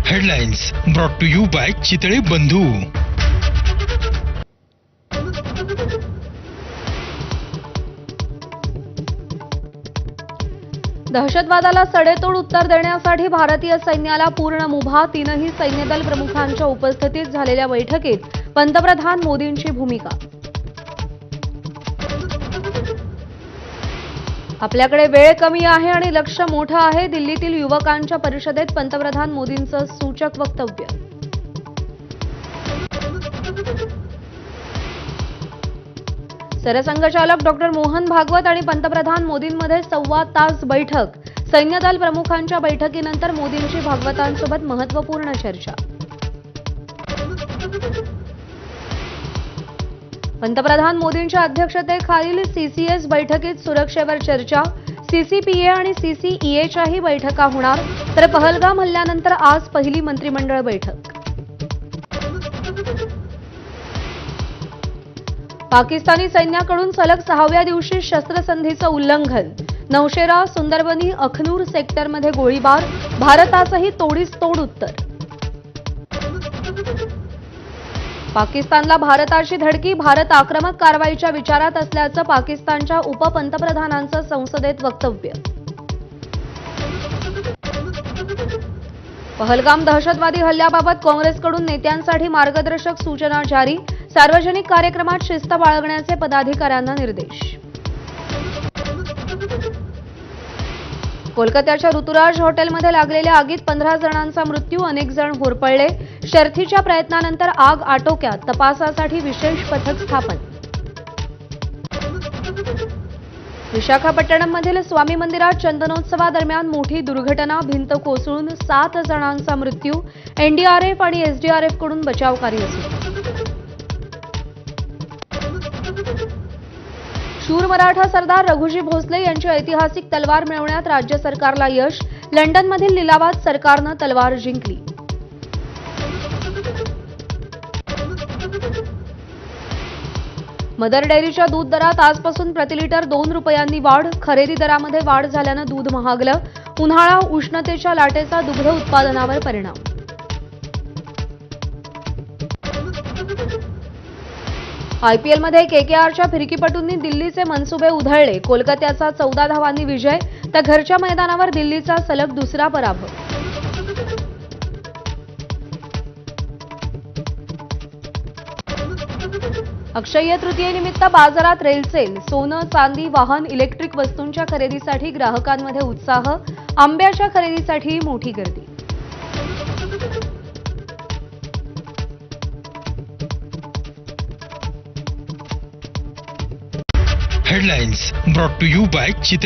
Headlines brought to you by Chitale Bandhu. दहशतवादाला सडेतोड उत्तर देण्यासाठी भारतीय सैन्याला पूर्ण मुभा. तीनही सैन्यदल प्रमुखांच्या उपस्थितीत झालेल्या बैठकीत पंतप्रधान मोदींची भूमिका. आपल्याकडे वेळ कमी आहे आणि लक्ष्य मोठं आहे. दिल्लीतील युवकांच्या परिषदेत पंतप्रधान मोदींचं सूचक वक्तव्य. सरसंघचालक डॉक्टर मोहन भागवत आणि पंतप्रधान मोदींमध्ये 1.25 तास बैठक. सैन्यदल प्रमुखांच्या बैठकीनंतर मोदींची भागवतांसोबत महत्त्वपूर्ण चर्चा. पंतप्रधान मोदींच्या अध्यक्षतेखालील सीसीएस बैठकीत सुरक्षेवर चर्चा. सीसीपीए आणि सीसीईएच्याही बैठका होणार. तर पहलगाम हल्ल्यानंतर आज पहिली मंत्रिमंडळ बैठक. पाकिस्तानी सैन्याकडून सलग 6व्या दिवशी शस्त्रसंधीचं उल्लंघन. नौशेरा, सुंदरबनी, अखनूर सेक्टरमध्ये गोळीबार. भारताचंही तोडीस तोड उत्तर. पाकिस्तानला भारताची धडकी. भारत आक्रमक कारवाईच्या विचारात असल्याचं पाकिस्तानच्या उपपंतप्रधानांचं संसदेत वक्तव्य. पहलगाम दहशतवादी हल्ल्याबाबत काँग्रेसकडून नेत्यांसाठी मार्गदर्शक सूचना जारी. सार्वजनिक कार्यक्रमात शिस्त बाळगण्याचे पदाधिकाऱ्यांना निर्देश. कोलकात्याच्या ऋतुराज हॉटेलमध्ये लागलेल्या आगीत 15 जणांचा मृत्यू. अनेक जण होरपळले. शर्थीच्या प्रयत्नानंतर आग आटोक्यात. तपासासाठी विशेष पथक स्थापन. विशाखापट्टणममधील स्वामी मंदिरात चंदनोत्सवादरम्यान मोठी दुर्घटना. भिंत कोसळून 7 जणांचा मृत्यू. एनडीआरएफ आणि एसडीआरएफकडून बचावकार्य सुरू. शूर मराठा सरदार रघुजी भोसले यांची ऐतिहासिक तलवार मिळवण्यात राज्य सरकारला यश. लंडनमधील लिलावात सरकारनं तलवार जिंकली. मदर डेअरीच्या दूध दरात आजपासून प्रतिलिटर 2 रुपयांनी वाढ. खरेदी दरामध्ये वाढ झाल्यानं दूध महागलं. उन्हाळा, उष्णतेच्या लाटेचा दुग्ध उत्पादनावर परिणाम. आयपीएलमध्ये केकेआरच्या फिरकीपटूंनी दिल्लीचे मनसुबे उधळले. कोलकात्याचा 14 धावांनी विजय. तर घरच्या मैदानावर दिल्लीचा सलग दुसरा पराभव. अक्षय्य तृतीयेनिमित्त बाजारात रेलसेल. सोनं, चांदी, वाहन, इलेक्ट्रिक वस्तूंच्या खरेदीसाठी ग्राहकांमध्ये उत्साह. आंब्याच्या खरेदीसाठी मोठी गर्दी. Headlines brought to you by Chitale